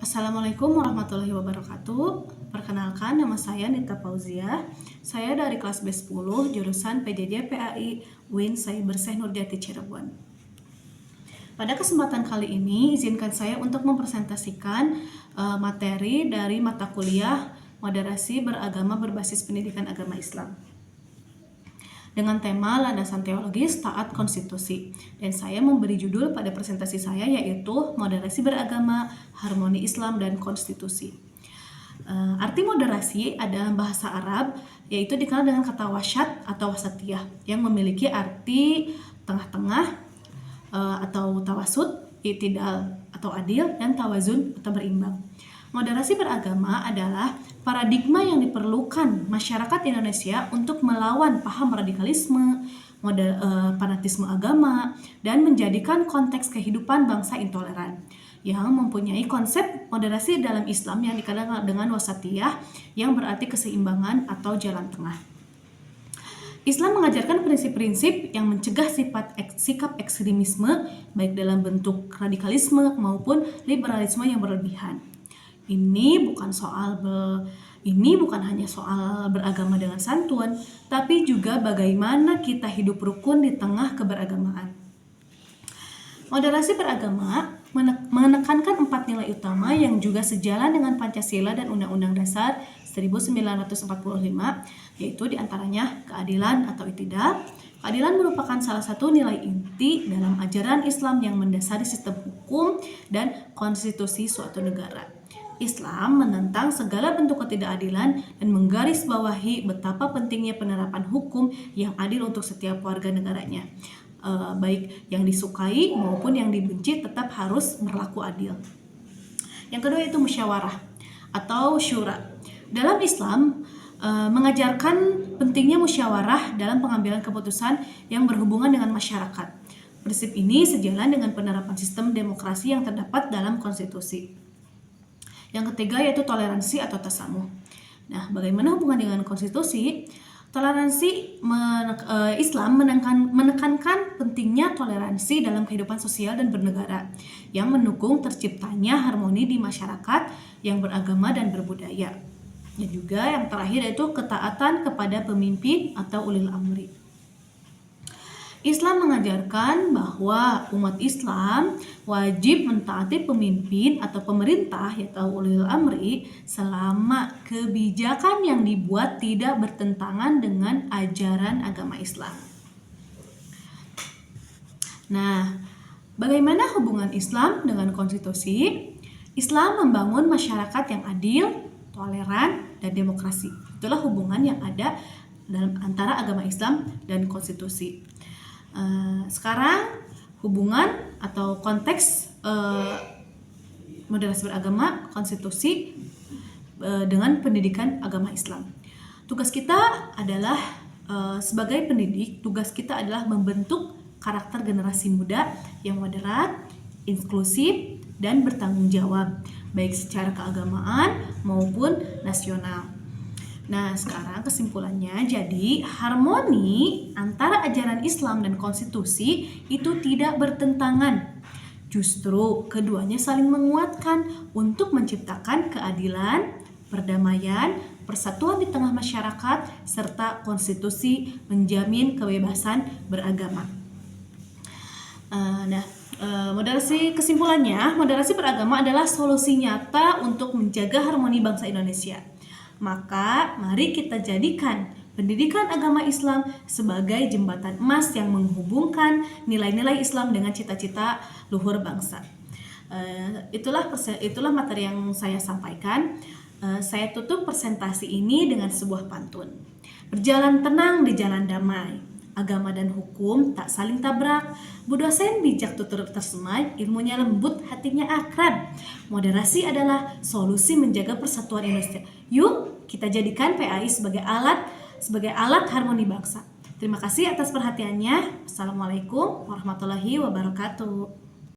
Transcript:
Assalamualaikum warahmatullahi wabarakatuh. Perkenalkan, nama saya Nita Fauzia. Saya dari kelas B10 jurusan PJJ PAI UIN Cybersyekh Nurjati Cirebon. Pada kesempatan kali ini, izinkan saya untuk mempresentasikan materi dari mata kuliah Moderasi Beragama Berbasis Pendidikan Agama Islam dengan tema landasan teologis taat konstitusi. Dan saya memberi judul pada presentasi saya yaitu Moderasi Beragama, Harmoni Islam dan Konstitusi. Arti moderasi adalah bahasa Arab yaitu dikenal dengan kata wasyat atau wasatiyah yang memiliki arti tengah-tengah atau tawasud, i'tidal atau adil, dan tawazun atau berimbang. Moderasi beragama adalah paradigma yang diperlukan masyarakat Indonesia untuk melawan paham radikalisme, fanatisme agama, dan menjadikan konteks kehidupan bangsa intoleran yang mempunyai konsep moderasi dalam Islam yang dikenal dengan wasatiyah yang berarti keseimbangan atau jalan tengah. Islam mengajarkan prinsip-prinsip yang mencegah sikap ekstremisme baik dalam bentuk radikalisme maupun liberalisme yang berlebihan. Ini bukan hanya soal beragama dengan santun, tapi juga bagaimana kita hidup rukun di tengah keberagamaan. Moderasi beragama menekankan 4 nilai utama yang juga sejalan dengan Pancasila dan Undang-Undang Dasar 1945, yaitu diantaranya keadilan atau i'tidal. Keadilan merupakan salah satu nilai inti dalam ajaran Islam yang mendasari sistem hukum dan konstitusi suatu negara. Islam menentang segala bentuk ketidakadilan dan menggarisbawahi betapa pentingnya penerapan hukum yang adil untuk setiap warga negaranya. Baik yang disukai maupun yang dibenci tetap harus berlaku adil. Yang kedua itu musyawarah atau syura. Dalam Islam mengajarkan pentingnya musyawarah dalam pengambilan keputusan yang berhubungan dengan masyarakat. Prinsip ini sejalan dengan penerapan sistem demokrasi yang terdapat dalam konstitusi. Yang ketiga yaitu toleransi atau tasamuh. Nah, bagaimana hubungan dengan konstitusi? Toleransi Islam menekankan pentingnya toleransi dalam kehidupan sosial dan bernegara yang mendukung terciptanya harmoni di masyarakat yang beragama dan berbudaya. Dan juga yang terakhir yaitu ketaatan kepada pemimpin atau ulil amri. Islam mengajarkan bahwa umat Islam wajib mentaati pemimpin atau pemerintah yaitu ulil amri selama kebijakan yang dibuat tidak bertentangan dengan ajaran agama Islam. Nah, bagaimana hubungan Islam dengan konstitusi? Islam membangun masyarakat yang adil, toleran, dan demokrasi. Itulah hubungan yang ada dalam antara agama Islam dan konstitusi. Sekarang hubungan atau konteks moderasi beragama, konstitusi dengan pendidikan agama Islam. Tugas kita adalah sebagai pendidik, tugas kita adalah membentuk karakter generasi muda yang moderat, inklusif, dan bertanggung jawab, baik secara keagamaan maupun nasional. Nah, sekarang kesimpulannya, jadi harmoni antara ajaran Islam dan konstitusi itu tidak bertentangan. Justru keduanya saling menguatkan untuk menciptakan keadilan, perdamaian, persatuan di tengah masyarakat, serta konstitusi menjamin kebebasan beragama. Moderasi beragama adalah solusi nyata untuk menjaga harmoni bangsa Indonesia. Maka mari kita jadikan pendidikan agama Islam sebagai jembatan emas yang menghubungkan nilai-nilai Islam dengan cita-cita luhur bangsa. Itulah materi yang saya sampaikan. Saya tutup presentasi ini dengan sebuah pantun. Berjalan tenang di jalan damai, agama dan hukum tak saling tabrak. Bu dosen bijak tutur tersemai, ilmunya lembut, hatinya akrab. Moderasi adalah solusi menjaga persatuan Indonesia. Yuk kita jadikan PAI sebagai alat harmoni bangsa. Terima kasih atas perhatiannya. Assalamualaikum warahmatullahi wabarakatuh.